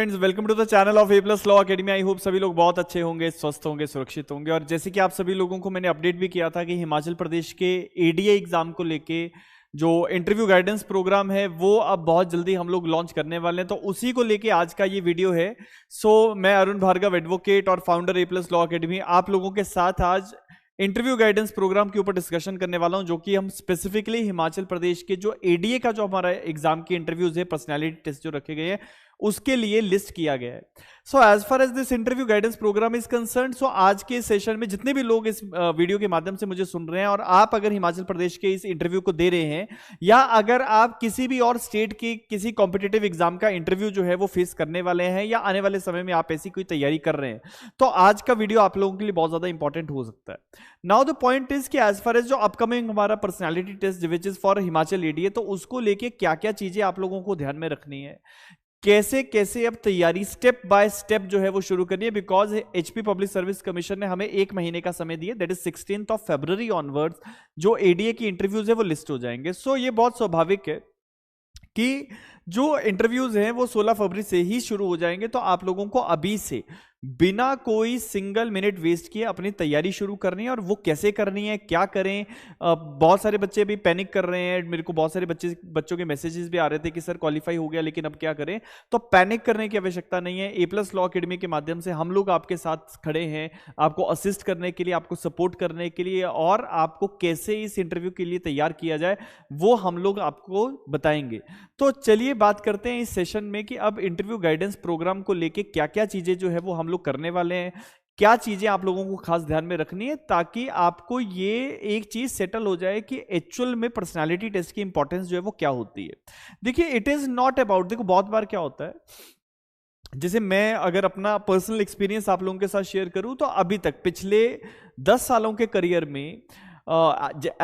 Friends, welcome to the channel of A plus law academy. I hope सभी लोग बहुत अच्छे होंगे, स्वस्थ होंगे, सुरक्षित होंगे। और जैसे कि आप सभी लोगों को मैंने अपडेट भी किया था कि हिमाचल प्रदेश के एडीए एग्जाम को लेके जो इंटरव्यू गाइडेंस प्रोग्राम है वो अब बहुत जल्दी हम लोग लॉन्च करने वाले हैं, तो उसी को लेके आज का ये वीडियो है। मैं अरुण भार्गव, एडवोकेट और फाउंडर ए प्लस लॉ अकेडमी, आप लोगों के साथ आज इंटरव्यू गाइडेंस प्रोग्राम के ऊपर डिस्कशन करने वाला हूं, जो कि हम स्पेसिफिकली हिमाचल प्रदेश के जो एडीए का जो हमारा एग्जाम की इंटरव्यूज है, पर्सनैलिटी टेस्ट जो रखे गए हैं, उसके लिए लिस्ट किया गया है। So as far as this interview guidance program is concern, so आज के सेशन में जितने भी लोग इस वीडियो के माध्यम से मुझे सुन रहे हैं और आप अगर हिमाचल प्रदेश के इस इंटरव्यू को दे रहे हैं या अगर आप किसी भी और स्टेट के किसी कॉम्पिटिटिव एग्जाम का इंटरव्यू जो है वो फेस करने वाले हैं या आने वाले समय में आप ऐसी कोई तैयारी कर रहे हैं, तो आज का वीडियो आप लोगों के लिए बहुत ज्यादा इंपॉर्टेंट हो सकता है। नाउ द पॉइंट इज कि एज फार एज जो अपकमिंग हमारा personality test which is for Himachal ADA, तो उसको लेके क्या क्या चीजें आप लोगों को ध्यान में रखनी है, कैसे कैसे अब तैयारी स्टेप बाय स्टेप जो है वो शुरू करनी है। Because HP public service commission ने हमें 1 महीने का समय दिया, दैट इज 16 फरवरी ऑनवर्ड्स जो एडीए की इंटरव्यूज है वो लिस्ट हो जाएंगे। सो ये बहुत स्वाभाविक है कि जो इंटरव्यूज हैं वो 16 फरवरी से ही शुरू हो जाएंगे, तो आप लोगों को अभी से बिना कोई सिंगल मिनट वेस्ट किए अपनी तैयारी शुरू करनी है। और वो कैसे करनी है, क्या करें। बहुत सारे बच्चे भी पैनिक कर रहे हैं, मेरे को बहुत सारे बच्चों के मैसेजेस भी आ रहे थे कि सर क्वालिफाई हो गया लेकिन अब क्या करें। तो पैनिक करने की आवश्यकता नहीं है। ए प्लस लॉ अकेडमी के माध्यम से हम लोग आपके साथ खड़े हैं, आपको असिस्ट करने के लिए, आपको सपोर्ट करने के लिए, और आपको कैसे इस इंटरव्यू के लिए तैयार किया जाए वो हम लोग आपको बताएंगे। तो चलिए बात करते हैं इस सेशन में कि अब इंटरव्यू गाइडेंस प्रोग्राम को लेके क्या क्या चीजें जो है वो हम लोग करने वाले हैं, क्या चीजें आप लोगों को खास ध्यान में रखनी है, ताकि आपको ये एक चीज सेटल हो जाए कि एक्चुअल में पर्सनालिटी टेस्ट की इंपॉर्टेंस जो है वो क्या होती है। देखिए, इट इज नॉट अबाउट, देखो बहुत बार क्या होता है, जैसे मैं अगर अपना पर्सनल एक्सपीरियंस आप लोगों के साथ शेयर करूं, तो अभी तक पिछले 10 सालों के करियर में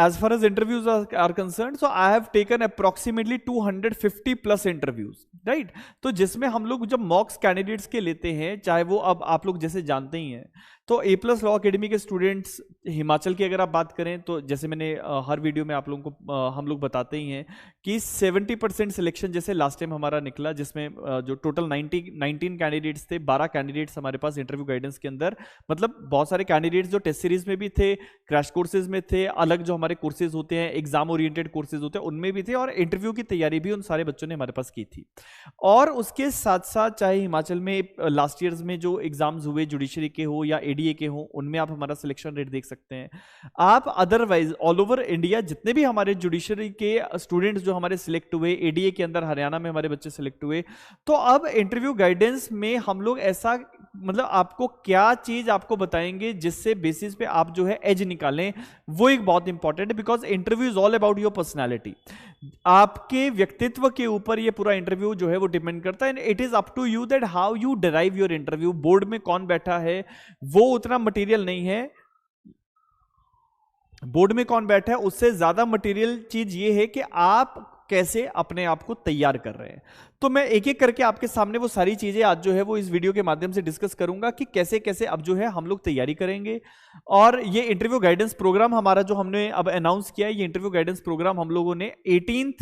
as far as interviews are concerned, so I have taken approximately 250 plus interviews, right? तो जिसमें हम लोग जब मॉक्स कैंडिडेट्स के लेते हैं, चाहे वो अब आप लोग जैसे जानते ही हैं, तो ए प्लस लॉ अकेडमी के स्टूडेंट्स हिमाचल की अगर आप बात करें, तो जैसे मैंने हर वीडियो में आप लोगों को हम लोग बताते ही हैं कि 70% सिलेक्शन जैसे लास्ट टाइम हमारा निकला, जिसमें जो टोटल 19 कैंडिडेट्स थे, 12 कैंडिडेट्स हमारे पास इंटरव्यू गाइडेंस के अंदर, मतलब बहुत सारे कैंडिडेट्स जो टेस्ट सीरीज में भी थे, क्रैश कोर्सेज में थे, अलग जो हमारे कोर्सेज होते हैं, एग्जाम ओरिएंटेड कोर्सेज होते हैं, उनमें भी थे, और इंटरव्यू की तैयारी भी उन सारे बच्चों ने हमारे पास की थी। और उसके साथ साथ चाहे हिमाचल में लास्ट ईयर्स में जो एग्जाम्स हुए, जुडिशरी के हो या एडीए के हो, उनमें आप हमारा सिलेक्शन रेट देख सकते हैं। आप अदरवाइज ऑल ओवर इंडिया जितने भी हमारे जुडिशरी के स्टूडेंट्स जो हमारे सिलेक्ट हुए, एडीए के अंदर हरियाणा में हमारे बच्चे सिलेक्ट हुए, तो अब इंटरव्यू गाइडेंस में हम लोग ऐसा, मतलब आपको क्या चीज आपको बताएंगे जिससे बेसिस पे आप जो है एज निकालें, वो एक बहुत इंपॉर्टेंट है। Because interview is all about your personality, आपके व्यक्तित्व के ऊपर ये पूरा इंटरव्यू जो है वो डिपेंड करता है। It is up to you that how you derive your interview. Board में कौन बैठा है वो उतना मटेरियल नहीं है, बोर्ड में कौन बैठा है उससे ज्यादा मटेरियल चीज ये है कि आप कैसे अपने आप को तैयार कर रहे हैं। तो मैं एक एक करके आपके सामने वो सारी चीजें आज जो है वो इस वीडियो के माध्यम से डिस्कस करूंगा कि कैसे कैसे अब जो है हम लोग तैयारी करेंगे। और ये इंटरव्यू गाइडेंस प्रोग्राम हमारा जो हमने अब अनाउंस किया है, ये इंटरव्यू गाइडेंस प्रोग्राम हम लोगों ने 18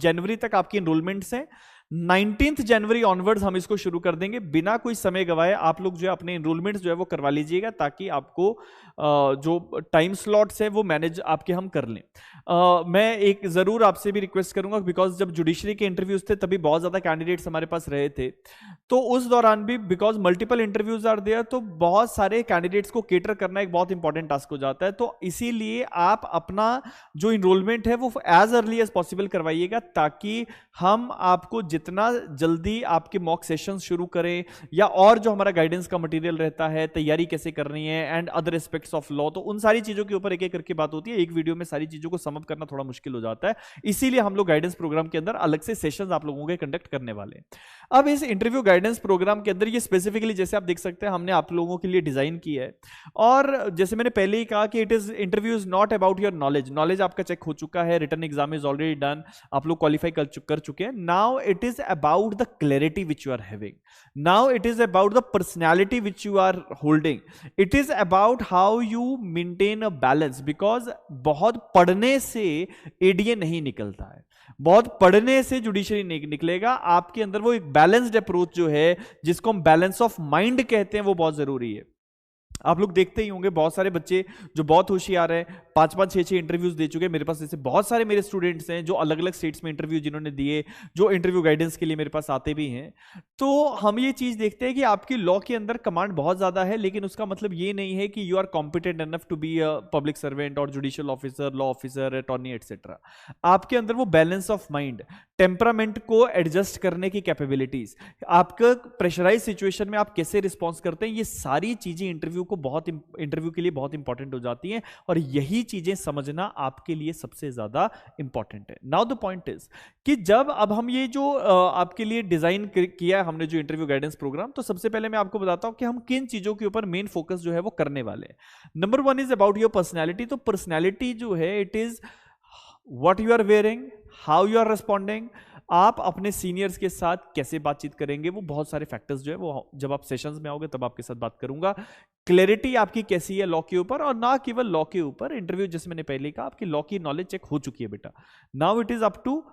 जनवरी तक आपकी एनरोलमेंट्स हैं, 19 जनवरी ऑनवर्ड्स हम इसको शुरू कर देंगे। बिना कोई समय गवाए आप लोग जो है अपने एनरोलमेंट्स जो है वो करवा लीजिएगा, ताकि आपको जो टाइम स्लॉट्स है वो मैनेज आपके हम कर लें। मैं एक जरूर आपसे भी रिक्वेस्ट करूंगा, बिकॉज जब जुडिशरी के इंटरव्यूज थे तभी बहुत ज्यादा कैंडिडेट्स हमारे पास रहे थे, तो उस दौरान भी because multiple interviews are there, तो बहुत सारे कैंडिडेट्स को केटर करना एक बहुत इंपॉर्टेंट टास्क हो जाता है। तो इसीलिए आप अपना जो इनरोलमेंट है वो एज अर्ली एज पॉसिबल करवाइएगा, ताकि हम आपको जितना जल्दी आपके मॉक सेशन शुरू करें, या और जो हमारा गाइडेंस का मटेरियल रहता है, तैयारी कैसे करनी है and other aspects of law, तो उन सारी चीजों के ऊपर एक एक करके बात होती है। एक वीडियो में सारी चीजों को समअप करना थोड़ा मुश्किल हो जाता है, इसीलिए हम लोग गाइडेंस प्रोग्राम के अंदर अलग से सेशंस आप लोगों के कंडक्ट करने वाले हैं। अब इस इंटरव्यू गाइडेंस प्रोग्राम के अंदर ये स्पेसिफिकली जैसे आप देख सकते हैं हमने आप लोगों के लिए डिजाइन किया है, और जैसे मैंने पहले ही कहा कि it is interview is not about your knowledge आपका चेक हो चुका है, written exam is already done, आप लोग क्वालिफाई कर चुके हैं। Now it is about the clarity which you are having, now it is about the personality which you are holding, it is about how you maintain a balance. Because बहुत पढ़ने से ADA नहीं निकलता है, बहुत पढ़ने से जुडिशरी नहीं निकलेगा, आपके अंदर वो एक बैलेंस्ड अप्रोच जो है, जिसको हम बैलेंस ऑफ माइंड कहते हैं, वो बहुत जरूरी है। आप लोग देखते ही होंगे बहुत सारे बच्चे जो बहुत होशियार हैं, 5-5 6-6 इंटरव्यूज दे चुके हैं। मेरे पास ऐसे बहुत सारे मेरे स्टूडेंट्स हैं जो अलग अलग स्टेट्स में इंटरव्यू जिन्होंने दिए, जो इंटरव्यू गाइडेंस के लिए मेरे पास आते भी हैं। तो हम ये चीज देखते हैं कि आपकी लॉ के अंदर कमांड बहुत ज्यादा है, लेकिन उसका मतलब ये नहीं है कि you are competent enough to be a public servant और judicial officer, law officer, attorney etcetera. आपके अंदर वो बैलेंस ऑफ माइंड, टेम्परामेंट को एडजस्ट करने की कैपेबिलिटीज, आपका प्रेशराइज सिचुएशन में आप कैसे रिस्पॉन्स करते हैं, ये सारी चीजें इंटरव्यू के लिए बहुत इंपॉर्टेंट हो जाती हैं, और यही चीजें समझना आपके लिए सबसे ज्यादा इंपॉर्टेंट है। नाउ द पॉइंट इज कि जब अब हम ये जो आपके लिए डिजाइन किया है हमने जो इंटरव्यू गाइडेंस प्रोग्राम, तो सबसे पहले मैं आपको बताता हूं कि हम किन चीजों के ऊपर मेन फोकस जो है वो करने वाले हैं। Number 1 is about your personality. तो पर्सनैलिटी जो है, it is what you are wearing, how you are responding, आप अपने सीनियर्स के साथ कैसे बातचीत करेंगे, वो बहुत सारे फैक्टर्स जो है वो जब आप सेशंस में आओगे तब आपके साथ बात करूंगा। क्लैरिटी आपकी कैसी है लॉ के ऊपर, और ना केवल लॉ के ऊपर, इंटरव्यू जैसे मैंने पहले कहा आपकी लॉ की नॉलेज चेक हो चुकी है बेटा। Now it is up to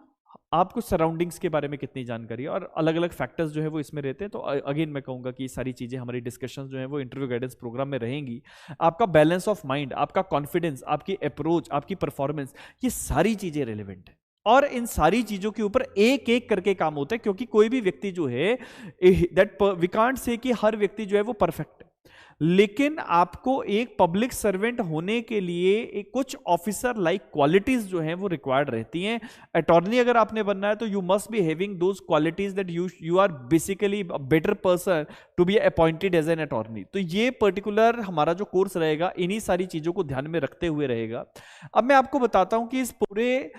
आपको सराउंडिंग्स के बारे में कितनी जानकारी है, और अलग अलग फैक्टर्स जो है वो इसमें रहते हैं। तो अगेन मैं कहूंगा कि ये सारी चीजें हमारी डिस्कशन जो है वो इंटरव्यू गाइडेंस प्रोग्राम में रहेंगी। आपका बैलेंस ऑफ माइंड, आपका कॉन्फिडेंस, आपकी अप्रोच, आपकी परफॉर्मेंस, ये सारी चीजें रिलेवेंट है, और इन सारी चीजों के ऊपर एक एक करके काम होता है, क्योंकि कोई भी व्यक्ति जो है, दैट वी कांट से कि हर व्यक्ति जो है वो परफेक्ट है, लेकिन आपको एक पब्लिक सर्वेंट होने के लिए एक कुछ ऑफिसर लाइक क्वालिटीज जो हैं वो रिक्वायर्ड रहती हैं। अटॉर्नी अगर आपने बनना है तो you must be having those qualities that you are basically a better person to be appointed as an attorney. तो ये पर्टिकुलर हमारा जो कोर्स रहेगा इन्हीं सारी चीजों को ध्यान में रखते हुए रहेगा। अब मैं आपको बताता हूं कि इस पूरे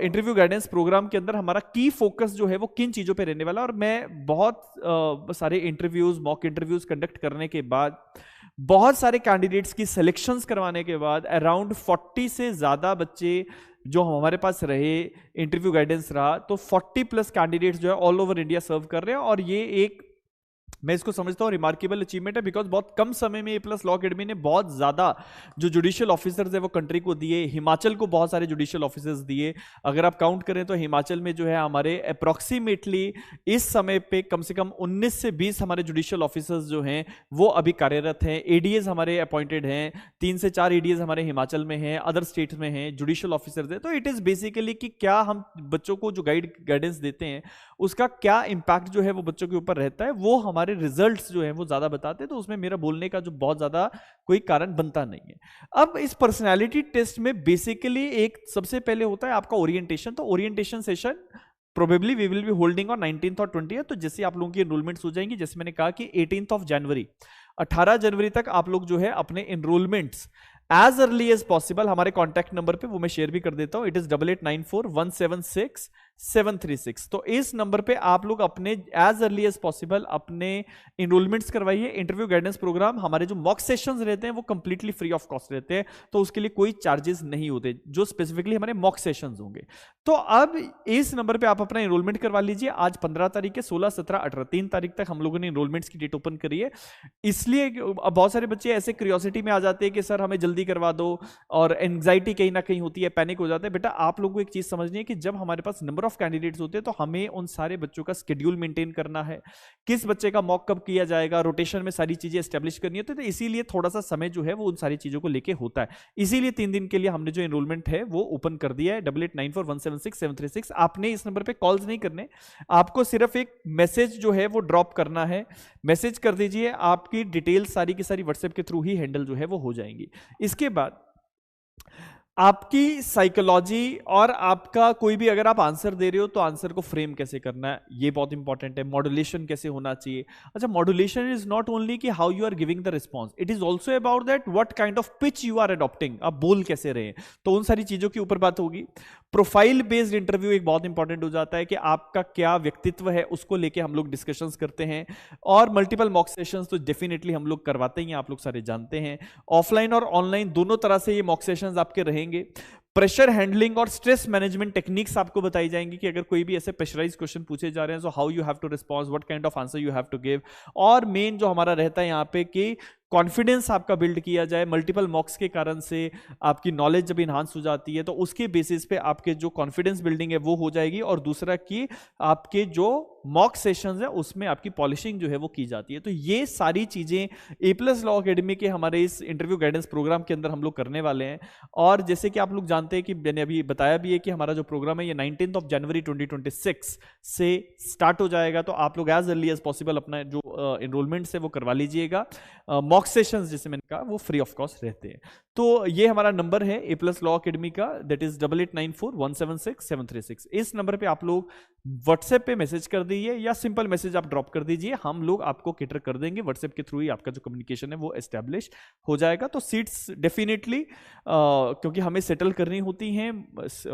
इंटरव्यू गाइडेंस प्रोग्राम के अंदर हमारा की फोकस जो है वो किन चीजों पे रहने वाला है। और मैं बहुत सारे इंटरव्यूज, मॉक इंटरव्यूज कंडक्ट करने के बाद, बहुत सारे कैंडिडेट्स की सिलेक्शंस करवाने के बाद, अराउंड 40 से ज्यादा बच्चे जो हमारे पास रहे, इंटरव्यू गाइडेंस रहा, तो 40+ कैंडिडेट्स जो है ऑल ओवर इंडिया सर्व कर रहे हैं। और ये एक, मैं इसको समझता हूं रिमार्केबल अचीवमेंट है, बिकॉज बहुत कम समय में ए+ लॉ अकेडमी ने बहुत ज्यादा जो जुडिशियल ऑफिसर्स है वो कंट्री को दिए। हिमाचल को बहुत सारे जुडिशियल ऑफिसर्स दिए। अगर आप काउंट करें तो हिमाचल में जो है हमारे अप्रोक्सीमेटली इस समय पे कम से कम 19 से 20 हमारे जुडिशियल ऑफिसर्स जो हैं वो अभी कार्यरत हैं। एडीएस हमारे अपॉइंटेड हैं, 3 से 4 एडीएस हमारे हिमाचल में हैं, अदर स्टेट्स में हैं, जुडिशियल ऑफिसर्स हैं। तो इट इज बेसिकली कि क्या हम बच्चों को जो गाइडेंस देते हैं उसका क्या इंपैक्ट जो है वो बच्चों के ऊपर रहता है, वो हमारे रिजल्ट्स जो है वो ज्यादा बताते हैं। तो उसमें मेरा बोलने का जो बहुत ज्यादा कोई कारण बनता नहीं है। अब इस पर्सनालिटी टेस्ट में बेसिकली एक सबसे पहले होता है आपका ओरिएंटेशन। तो orientation session probably we will be holding on 19th और 20th। तो जैसे आप लोगों की एनरोलमेंट्स हो जाएंगी, जैसे मैंने कहा कि 18th जनवरी 18 जनवरी तक आप लोग जो है अपने enrolments as early as possible, हमारे कॉन्टैक्ट नंबर पे, वो मैं शेयर भी कर देता हूं, इट इज 8894176736। तो इस नंबर पे आप लोग अपने एज अर्ली एज पॉसिबल अपने इनरोलमेंट्स करवाइए। इंटरव्यू गाइडेंस प्रोग्राम, हमारे जो मॉक सेशंस रहते हैं वो कंप्लीटली फ्री ऑफ कॉस्ट रहते हैं, तो उसके लिए कोई चार्जेस नहीं होते, जो स्पेसिफिकली हमारे मॉक सेशंस होंगे। तो अब इस नंबर पे आप अपना इनरोलमेंट करवा लीजिए। आज 15 तारीख है, 16, 17, 18 3 तारीख तक हम लोगों ने इनरोलमेंट्स की डेट ओपन करी है। इसलिए बहुत सारे बच्चे ऐसे क्यूरियोसिटी में आ जाते हैं कि सर हमें जल्दी करवा दो, और एंग्जाइटी कहीं ना कहीं होती है, पैनिक हो जाता है। बेटा आप लोगों को एक चीज समझनी है कि जब हमारे पास नंबर ऑफ कैंडिडेट्स होते हैं तो हमें उन सारे बच्चों का शेड्यूल मेंटेन करना है, किस बच्चे का मॉक कब किया जाएगा, रोटेशन में सारी चीजें एस्टेब्लिश करनी होती है। तो इसीलिए थोड़ा सा समय जो है वो उन सारी चीजों को लेके होता है। इसीलिए 3 दिन के लिए हमने जो एनरोलमेंट है वो ओपन कर दिया है। 8894176736। आपने इस नंबर पे कॉल्स नहीं करने, आपको सिर्फ एक मैसेज जो है वो ड्रॉप करना है। मैसेज कर दीजिए, आपकी डिटेल सारी की सारी व्हाट्सएप के थ्रू ही हैंडल जो है वो हो जाएंगी। इसके बाद आपकी साइकोलॉजी और आपका कोई भी, अगर आप आंसर दे रहे हो तो आंसर को फ्रेम कैसे करना है ये बहुत इंपॉर्टेंट है। मॉड्यूलेशन कैसे होना चाहिए। अच्छा, मॉड्यूलेशन इज नॉट ओनली कि how you are giving the response, it is also about that what kind of pitch you are adopting, आप बोल कैसे रहे हैं। तो उन सारी चीजों के ऊपर बात होगी। प्रोफाइल बेस्ड इंटरव्यू एक बहुत इंपॉर्टेंट हो जाता है कि आपका क्या व्यक्तित्व है, उसको लेके हम लोग डिस्कशंस करते हैं। और मल्टीपल मॉक सेशंस तो डेफिनेटली हम लोग करवाते ही हैं, आप लोग सारे जानते हैं। ऑफलाइन और ऑनलाइन दोनों तरह से ये मॉक सेशंस आपके रहेंगे। प्रेशर हैंडलिंग और स्ट्रेस मैनेजमेंट टेक्निक्स आपको बताई जाएंगी कि अगर कोई भी ऐसे प्रेशराइज क्वेश्चन पूछे जा रहे हैं, so how you have to response, what kind of answer you have to give. और मेन जो हमारा रहता है यहाँ पे कि कॉन्फिडेंस आपका बिल्ड किया जाए। मल्टीपल मॉक्स के कारण से आपकी नॉलेज जब इन्हांस हो जाती है तो उसके बेसिस पे आपके जो कॉन्फिडेंस बिल्डिंग है वो हो जाएगी, और दूसरा कि आपके जो मॉक सेशंस है उसमें आपकी पॉलिशिंग जो है वो की जाती है। तो ये सारी चीजें ए प्लस लॉ अकेडमी के हमारे इस इंटरव्यू गाइडेंस प्रोग्राम के अंदर हम लोग करने वाले हैं। और जैसे कि आप लोग जानते हैं कि मैंने अभी बताया भी है कि हमारा जो प्रोग्राम है ये 19 जनवरी 2026 से स्टार्ट हो जाएगा। तो आप लोग एज अर्ली एज पॉसिबल अपना जो एनरोलमेंट है वो करवा लीजिएगा। मॉक सेशंस जैसे मैंने कहा वो फ्री ऑफ कॉस्ट रहते हैं। तो ये हमारा नंबर है ए प्लस लॉ अकेडमी का, दैट इज 8894176736। इस नंबर पे आप लोग व्हाट्सएप पे मैसेज कर दीजिए या सिंपल मैसेज आप ड्रॉप कर दीजिए, हम लोग आपको कैटर कर देंगे। व्हाट्सएप के थ्रू ही आपका जो कम्युनिकेशन है वो एस्टेब्लिश हो जाएगा। तो सीट्स डेफिनेटली क्योंकि हमें सेटल करनी होती हैं,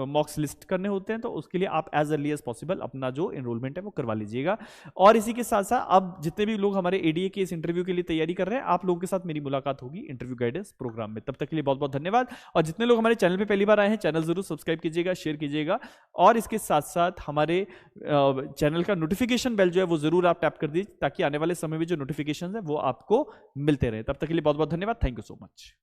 मॉक्स लिस्ट करने होते हैं, तो उसके लिए आप एज अर्ली एज पॉसिबल अपना जो एनरोलमेंट है वो करवा लीजिएगा। और इसी के साथ साथ अब जितने भी लोग हमारे एडीए के इस इंटरव्यू के लिए तैयारी कर रहे हैं, आप लोगों के साथ मेरी मुलाकात होगी इंटरव्यू गाइडेंस प्रोग्राम में। तब तक के लिए बहुत बहुत धन्यवाद। और जितने लोग हमारे चैनल पे पहली बार आए हैं, चैनल जरूर सब्सक्राइब कीजिएगा, शेयर कीजिएगा, और इसके साथ साथ हमारे चैनल का नोटिफिकेशन बेल जो है वो जरूर आप टैप कर दीजिए, ताकि आने वाले समय में जो नोटिफिकेशन है वो आपको मिलते रहे। तब तक के लिए बहुत बहुत धन्यवाद। Thank you so much.